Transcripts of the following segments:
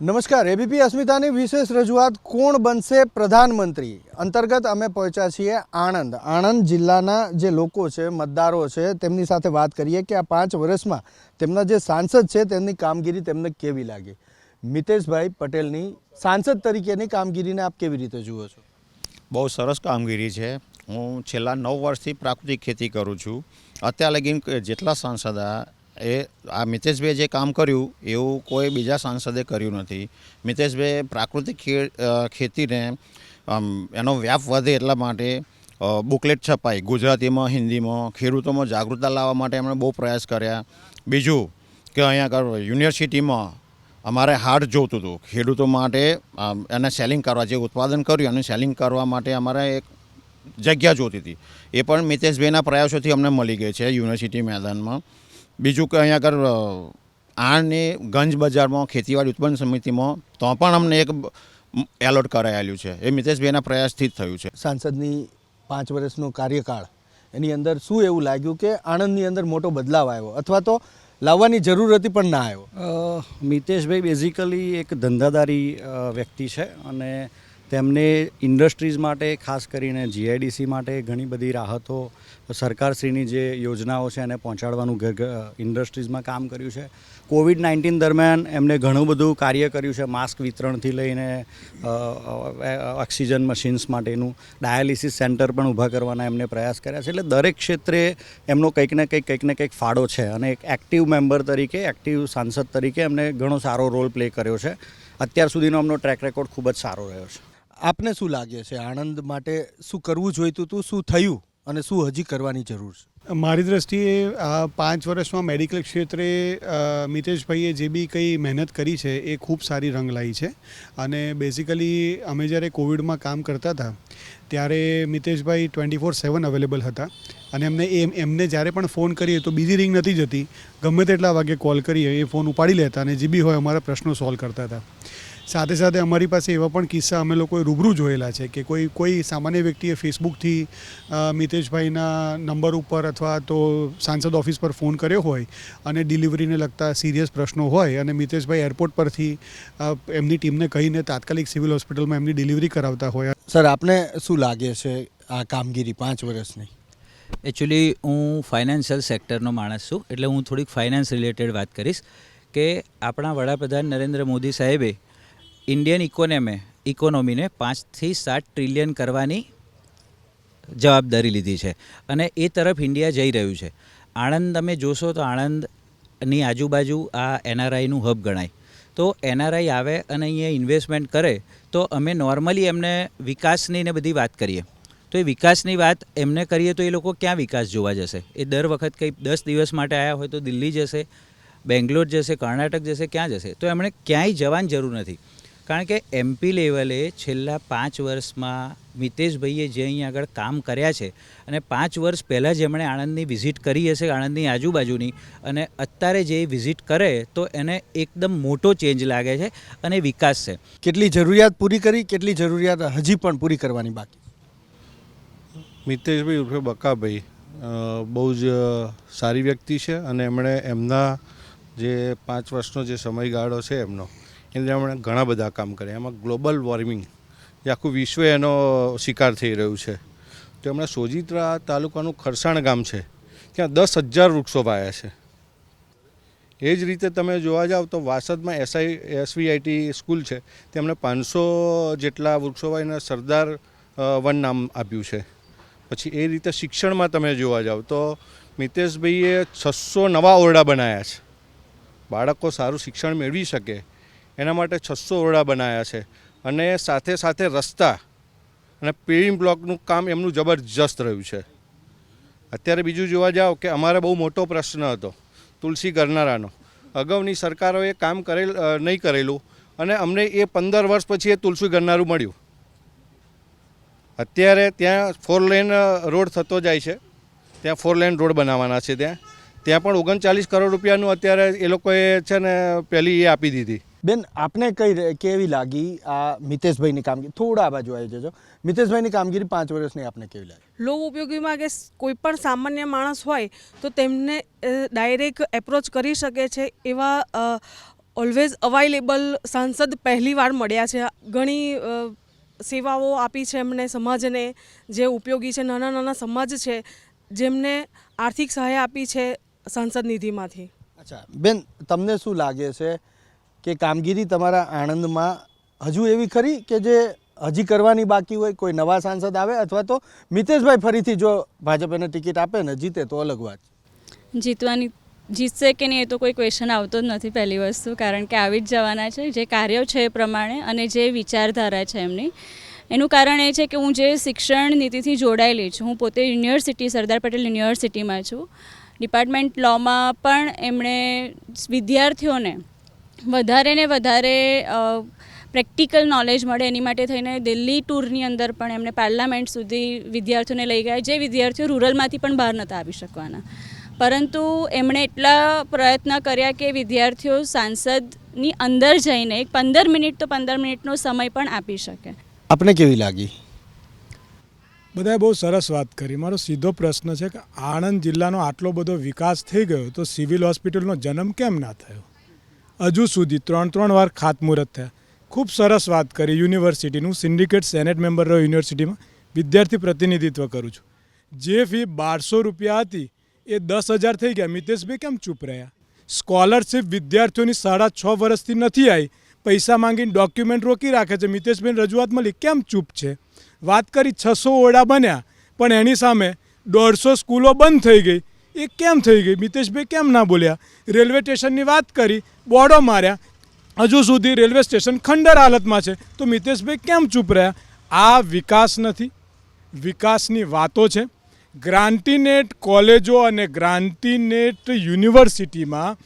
નમસ્કાર એબીપી અસ્મિતાની વિશેષ રજૂઆત કોણ બનશે પ્રધાનમંત્રી અંતર્ગત અમે પહોંચ્યા છીએ આણંદ જિલ્લાના જે લોકો છે મતદારો છે તેમની સાથે વાત કરીએ કે આ 5 વર્ષમાં તેમના જે સાંસદ છે તેમની કામગીરી તેમને કેવી લાગી। મિતેશભાઈ પટેલની સાંસદ તરીકેની કામગીરીને આપ કેવી રીતે જુઓ છો? બહુ સરસ કામગીરી છે। હું છેલ્લા 9 વર્ષથી પ્રાકૃતિક ખેતી કરું છું। અત્યાર લગીન જેટલા સાંસદ એ આ મિતેશભાઈએ જે કામ કર્યું એવું કોઈ બીજા સાંસદે કર્યું નથી। મિતેશભાઈએ પ્રાકૃતિક ખેતીને એનો વ્યાપ વધે એટલા માટે બુકલેટ છપાઈ ગુજરાતીમાં હિન્દીમાં ખેડૂતોમાં જાગૃતતા લાવવા માટે એમણે બહુ પ્રયાસ કર્યા। બીજું કે અહીંયા આગળ યુનિવર્સિટીમાં અમારે હાર્ડ જોતું હતું ખેડૂતો માટે એને સેલિંગ કરવા જે ઉત્પાદન કર્યું અને સેલિંગ કરવા માટે અમારે એક જગ્યા જોતી હતી એ પણ મિતેશભાઈના પ્રયાસોથી અમને મળી ગઈ છે યુનિવર્સિટી મેદાનમાં। બીજું કે અહીંયા આગળ આણની ગંજ બજારમાં ખેતીવાડી ઉત્પન્ન સમિતિમાં તો પણ અમને એક એલોટ કરાયેલું છે એ મિતેશભાઈના પ્રયાસથી જ થયું છે। સાંસદની 5 વર્ષનો કાર્યકાળ એની અંદર શું એવું લાગ્યું કે આણંદની અંદર મોટો બદલાવ આવ્યો અથવા તો લાવવાની જરૂર હતી પણ ના આવ્યો? મિતેશભાઈ બેઝિકલી એક ધંધાદારી વ્યક્તિ છે અને તેમને ઇન્ડસ્ટ્રીઝ માટે ખાસ કરીને જીઆઈડીસી માટે ઘણી બધી રાહતો સરકારશ્રીની જે યોજનાઓ છે એને પહોંચાડવાનું ઇન્ડસ્ટ્રીઝમાં કામ કર્યું છે। કોવિડ-19 દરમિયાન એમને ઘણું બધું કાર્ય કર્યું છે, માસ્ક વિતરણથી લઈને ઓક્સિજન મશીન્સ માટેનું ડાયાલિસિસ સેન્ટર પણ ઊભા કરવાના એમને પ્રયાસ કર્યા છે। એટલે દરેક ક્ષેત્રે એમનો કંઈક ને કંઈક ફાળો છે અને એક એક્ટિવ મેમ્બર તરીકે એક્ટિવ સાંસદ તરીકે એમને ઘણો સારો રોલ પ્લે કર્યો છે। અત્યાર સુધીનો એમનો ટ્રેક રેકોર્ડ ખૂબ જ સારો રહ્યો છે। આપને શું લાગે છે આણંદ માટે શું કરવું જોઈતું હતું, શું થયું અને શું હજી કરવાની જરૂર છે? મારી દૃષ્ટિએ આ 5 વર્ષમાં મેડિકલ ક્ષેત્રે મિતેશભાઈએ જે બી કંઈ મહેનત કરી છે એ ખૂબ સારી રંગ લાવી છે અને બેઝિકલી અમે જ્યારે કોવિડમાં કામ કરતા હતા ત્યારે મિતેશભાઈ 24/7 અવેલેબલ હતા અને એમને જ્યારે પણ ફોન કરીએ તો બીજી રિંગ નથી જતી, ગમે તેટલા વાગે કોલ કરીએ એ ફોન ઉપાડી લેતા અને જે બી હોય અમારા પ્રશ્નો સોલ્વ કરતા હતા। સાથે સાથે અમારી પાસે એવા પણ કિસ્સા અમે લોકોએ રૂબરૂ જોયેલા છે કે કોઈ સામાન્ય વ્યક્તિએ ફેસબુકથી મિતેશભાઈના નંબર ઉપર અથવા તો સાંસદ ઓફિસ પર ફોન કર્યો હોય અને ડિલિવરીને લગતા સિરિયસ પ્રશ્નો હોય અને મિતેશભાઈ એરપોર્ટ પરથી એમની ટીમને કહીને તાત્કાલિક સિવિલ હોસ્પિટલમાં એમની ડિલિવરી કરાવતા હોય। સર, આપને શું લાગે છે આ કામગીરી 5 વર્ષની? એકચ્યુઅલી હું ફાઇનાન્શિયલ સેક્ટરનો માણસ છું એટલે હું થોડીક ફાઇનાન્સ રિલેટેડ વાત કરીશ કે આપણા વડાપ્રધાન નરેન્દ્ર મોદી સાહેબે ઇન્ડિયન ઇકોનોમીને 5 થી 7 ટ્રિલિયન કરવાની જવાબદારી લીધી છે અને એ તરફ ઇન્ડિયા જઈ રહ્યું છે। આણંદ તમે જોશો તો આણંદની આજુબાજુ આ એનઆરઆઈનું હબ ગણાય, તો એનઆરઆઈ આવે અને અહીંયા ઇન્વેસ્ટમેન્ટ કરે તો અમે નોર્મલી એમને વિકાસની ને બધી વાત કરીએ તો એ વિકાસની વાત એમને કરીએ તો એ લોકો ક્યાં વિકાસ જોવા જશે? એ દર વખત કંઈ 10 દિવસ માટે આવ્યા હોય તો દિલ્હી જશે, બેંગ્લોર જશે, કર્ણાટક જશે, ક્યાં જશે? તો એમણે ક્યાંય જવાની જરૂર નથી કારણ કે એમપી લેવલે છેલ્લા 5 વર્ષમાં મિતેશભાઈએ જે અહીંયા આગળ કામ કર્યા છે અને 5 વર્ષ પહેલાં જ એમણે આણંદની વિઝિટ કરી હશે આણંદની આજુબાજુની અને અત્યારે જે વિઝિટ કરે તો એને એકદમ મોટો ચેન્જ લાગે છે અને વિકાસ છે। કેટલી જરૂરિયાત પૂરી કરી, કેટલી જરૂરિયાત હજી પણ પૂરી કરવાની બાકી? મિતેશભાઈ ઉર્ફે બકાભાઈ બહુ જ સારી વ્યક્તિ છે અને એમણે એમના જે 5 વર્ષનો જે સમયગાળો છે એમનો એની એમણે ઘણા બધા કામ કર્યા। એમાં ગ્લોબલ વોર્મિંગ એ આખું વિશ્વ એનો શિકાર થઈ રહ્યું છે તો એમણે સોજિત્રા તાલુકાનું ખરસાણ ગામ છે ત્યાં 10,000 વૃક્ષો વાવ્યા છે। એ જ રીતે તમે જોવા જાઓ તો વાસદમાં એસવીઆઈટી સ્કૂલ છે તેમણે 500 જેટલા વૃક્ષો વાવીને સરદાર વન નામ આપ્યું છે। પછી એ રીતે શિક્ષણમાં તમે જોવા જાઓ તો મિતેશભાઈએ 600 નવા ઓરડા બનાવ્યા છે, બાળકો સારું શિક્ષણ મેળવી શકે એના માટે 600 ઓરડા બનાવ્યા છે અને સાથે સાથે રસ્તા અને પેવિંગ બ્લોકનું કામ એમનું જબરજસ્ત રહ્યું છે। અત્યારે બીજું જોવા જાઓ કે અમારે બહુ મોટો પ્રશ્ન હતો તુલસી ગરનારાનો, અગાઉની સરકારોએ કામ નહીં કરેલું અને અમને એ 15 વર્ષ પછી એ તુલસી ગરનારું મળ્યું। અત્યારે ત્યાં 4 લેન રોડ થતો જાય છે, ત્યાં 4 લેન રોડ બનાવવાના છે, ત્યાં પણ 39 કરોડ રૂપિયાનું અત્યારે એ લોકોએ છે ને પહેલી એ આપી દીધી। બેન, આપને કેવી લાગી આ મિતેશભાઈની કામગીરી? થોડા બાજુ આવી જજો। મિતેશભાઈની કામગીરી 5 વર્ષની આપને કેવી લાગી? લોક ઉપયોગીમાં કે કોઈ પણ સામાન્ય માણસ હોય તો તેમને ડાયરેક્ટ એપ્રોચ કરી શકે છે એવા ઓલવેઝ અવાઇલેબલ સાંસદ પહેલીવાર મળ્યા છે. ઘણી સેવાઓ આપી છે એમણે સમાજને, જે ઉપયોગી છે. નાના નાના સમાજ છે જેમને આર્થિક સહાય આપી છે સાંસદ નિધિમાંથી. અચ્છા બેન, તમને શું લાગે છે કે કામગીરી તમારા આણંદમાં હજુ એવી ખરી કે જે હજી કરવાની બાકી હોય? કોઈ નવા સાંસદ આવે અથવા તો મિતેશભાઈ ફરીથી જો ભાજપ એને ટિકિટ આપે ને જીતે તો અલગ વાત. જીતશે કે નહીં એ તો કોઈ ક્વેશ્ચન આવતો જ નથી પહેલી વસ્તુ, કારણ કે આવી જ જવાના છે જે કાર્યો છે એ પ્રમાણે અને જે વિચારધારા છે એમની. એનું કારણ એ છે કે હું જે શિક્ષણ નીતિથી જોડાયેલી છું, હું પોતે યુનિવર્સિટી સરદાર પટેલ યુનિવર્સિટીમાં છું. ડિપાર્ટમેન્ટ લોમાં પણ એમણે વિદ્યાર્થીઓને વધારે ને વધારે પ્રેક્ટિકલ નોલેજ મળે એની માટે થઈને દિલ્હી ટૂરની અંદર પણ એમણે પાર્લામેન્ટ સુધી વિદ્યાર્થીઓને લઈ ગયા, જે વિદ્યાર્થીઓ રૂરલમાંથી પણ બહાર નહોતા આવી શકવાના. પરંતુ એમણે એટલા પ્રયત્ન કર્યા કે વિદ્યાર્થીઓ સાંસદની અંદર જઈને 15 મિનિટ તો 15 મિનિટનો સમય પણ આપી શકે. આપને કેવી લાગી? બધાએ બહુ સરસ વાત કરી. મારો સીધો પ્રશ્ન છે કે આણંદ જિલ્લાનો આટલો બધો વિકાસ થઈ ગયો તો સિવિલ હોસ્પિટલનો જન્મ કેમ ના થયો? હજુ સુધી 3 વાર ખાતમુહૂર્ત થયા. ખૂબ સરસ વાત કરી યુનિવર્સિટીનું. સિન્ડિકેટ સેનેટ મેમ્બર રહ્યો યુનિવર્સિટીમાં, વિદ્યાર્થી પ્રતિનિધિત્વ કરું છું. જે ફી 1200 રૂપિયા હતી એ 10,000 થઈ ગયા. મિતેશભાઈ કેમ ચૂપ રહ્યા? સ્કોલરશિપ વિદ્યાર્થીઓની 6.5 વર્ષથી નથી આવી, પૈસા માંગીને ડોક્યુમેન્ટ રોકી રાખે છે. મિતેશભાઈને રજૂઆત મળી, કેમ ચૂપ છે? વાત કરી 600 ઓરડા બન્યા પણ એની સામે 150 સ્કૂલો બંધ થઈ ગઈ. એ કેમ થઈ ગઈ? મિતેશભાઈ કેમ ના બોલ્યા? રેલવે સ્ટેશનની વાત કરી, બોર્ડો માર્યા, હજુ સુધી રેલવે સ્ટેશન ખંડર હાલતમાં છે, તો મિતેશભાઈ કેમ ચૂપ રહ્યા? આ વિકાસ નથી, વિકાસની વાતો છે. ગ્રાન્ટીનેટ કોલેજો અને ગ્રાન્ટીનેટ યુનિવર્સિટીમાં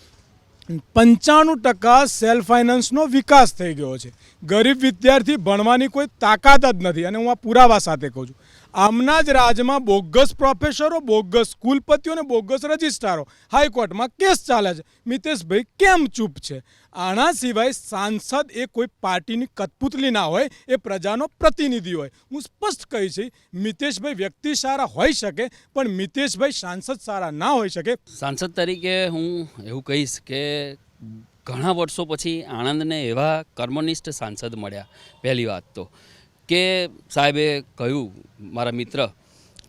95% સેલ્ફ ફાઇનાન્સનો વિકાસ થઈ ગયો છે. ગરીબ વિદ્યાર્થી ભણવાની કોઈ તાકાત જ નથી. અને હું આ પુરાવા સાથે કહું છું. આમના જ રાજમાં બોગસ પ્રોફેસરો, બોગસ કુલપતિઓ અને બોગસ રજિસ્ટ્રારો હાઈકોર્ટમાં કેસ ચાલે છે. મિતેશભાઈ કેમ ચૂપ છે? આના સિવાય સાંસદ એ કોઈ પાર્ટીની કઠપૂતલી ના હોય, એ પ્રજાનો પ્રતિનિધિ હોય. હું સ્પષ્ટ કહી છે, મિતેશભાઈ વ્યક્તિ સારા હોઈ શકે પણ મિતેશભાઈ સાંસદ સારા ના હોઈ શકે. સાંસદ તરીકે હું એવું કહીશ કે ઘણા વર્ષો પછી આણંદને એવા કર્મનિષ્ઠ સાંસદ મળ્યા. પહેલી વાત તો કે સાહેબે કહ્યું, મારા મિત્ર,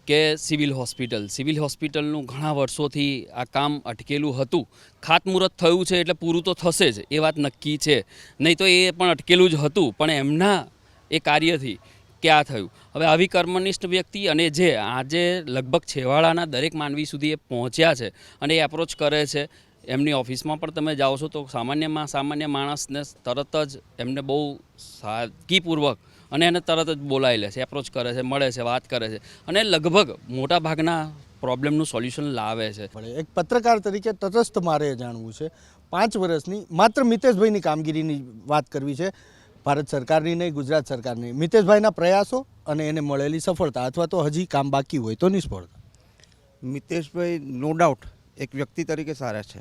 કે સિવિલ હોસ્પિટલનું ઘણા વર્ષોથી આ કામ અટકેલું હતું. ખાતમુહૂર્ત થયું છે એટલે પૂરું તો થશે જ, એ વાત નક્કી છે. નહીં તો એ પણ અટકેલું જ હતું, પણ એમના એ કાર્યથી ક્યાં થયું. હવે આવી કર્મનિષ્ઠ વ્યક્તિ અને જે આજે લગભગ છેવાડાના દરેક માનવી સુધી એ પહોંચ્યા છે અને એ એપ્રોચ કરે છે. એમની ઓફિસમાં પણ તમે જાઓ છો તો સામાન્ય માણસને તરત જ એમને બહુ સાદગીપૂર્વક અને એને તરત જ બોલાવી લે છે, એપ્રોચ કરે છે, મળે છે, વાત કરે છે અને લગભગ મોટા ભાગના પ્રોબ્લેમનું સોલ્યુશન લાવે છે. એક પત્રકાર તરીકે તટસ્થ મારે જાણવું છે, 5 વર્ષની માત્ર મિતેશભાઈની કામગીરીની વાત કરવી છે, ભારત સરકારની નહીં, ગુજરાત સરકારની. મિતેશભાઈના પ્રયાસો અને એને મળેલી સફળતા અથવા તો હજી કામ બાકી હોય તો નિષ્ફળતા. મિતેશભાઈ નો ડાઉટ એક વ્યક્તિ તરીકે સારા છે,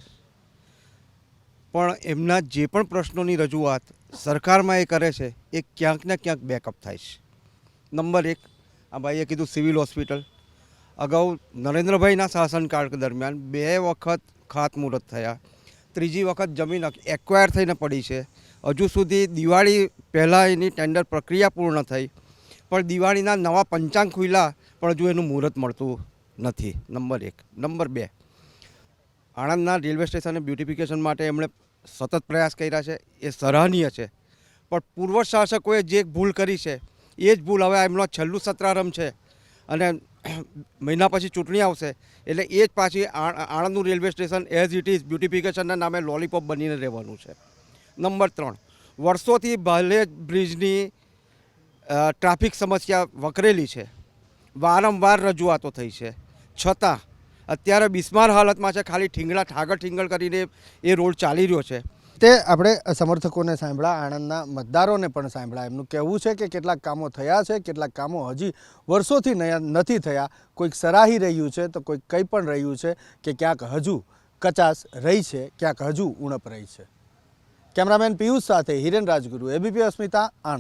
પણ એમના જે પણ પ્રશ્નોની રજૂઆત સરકારમાં એ કરે છે એ ક્યાંક ને ક્યાંક બેકઅપ થાય છે. નંબર 1, આ ભાઈએ કીધું સિવિલ હોસ્પિટલ. અગાઉ નરેન્દ્રભાઈના શાસનકાળ દરમિયાન 2 વખત ખાતમુહૂર્ત થયા, 3જી વખત જમીન એક્વાયર થઈને પડી છે. હજુ સુધી દિવાળી પહેલાં એની ટેન્ડર પ્રક્રિયા પૂર્ણ થઈ, પણ દિવાળીના નવા પંચાંગ ખુલ્યા પણ હજુ એનું મુહૂર્ત મળતું નથી. નંબર 1. નંબર 2, આણંદના રેલવે સ્ટેશનને બ્યુટિફિકેશન માટે એમણે સતત પ્રયાસ કર્યા છે, એ સરાહનીય છે. પણ પૂર્વ શાસકોએ જે ભૂલ કરી છે એ જ ભૂલ હવે એમનો છેલ્લું સત્રારંભ છે અને મહિના પછી ચૂંટણી આવશે એટલે એ જ પાછી આણંદનું railway station as it is બ્યુટિફિકેશનના નામે લોલીપોપ બનીને રહેવાનું છે. નંબર 3, વર્ષોથી ભાલેજ બ્રિજની ટ્રાફિક સમસ્યા વકરેલી છે, વારંવાર રજૂઆતો થઈ છે, છતાં અત્યારે બિસ્માર હાલતમાં છે. ખાલી ઠાગર કરીને એ રોડ ચાલી રહ્યો છે. તે આપણે સમર્થકોને સાંભળ્યા, આણંદના મતદારોને પણ સાંભળ્યા. એમનું કહેવું છે કે કેટલાક કામો થયા છે, કેટલાક કામો હજી વર્ષોથી નથી થયા. કોઈક સરાહી રહ્યું છે તો કોઈક કંઈ પણ રહ્યું છે કે ક્યાંક હજુ કચાશ રહી છે, ક્યાંક હજુ ઉણપ રહી છે. કેમેરામેન પિયુષ સાથે હિરેન રાજગુરુ, એબીપી અસ્મિતા, આણંદ.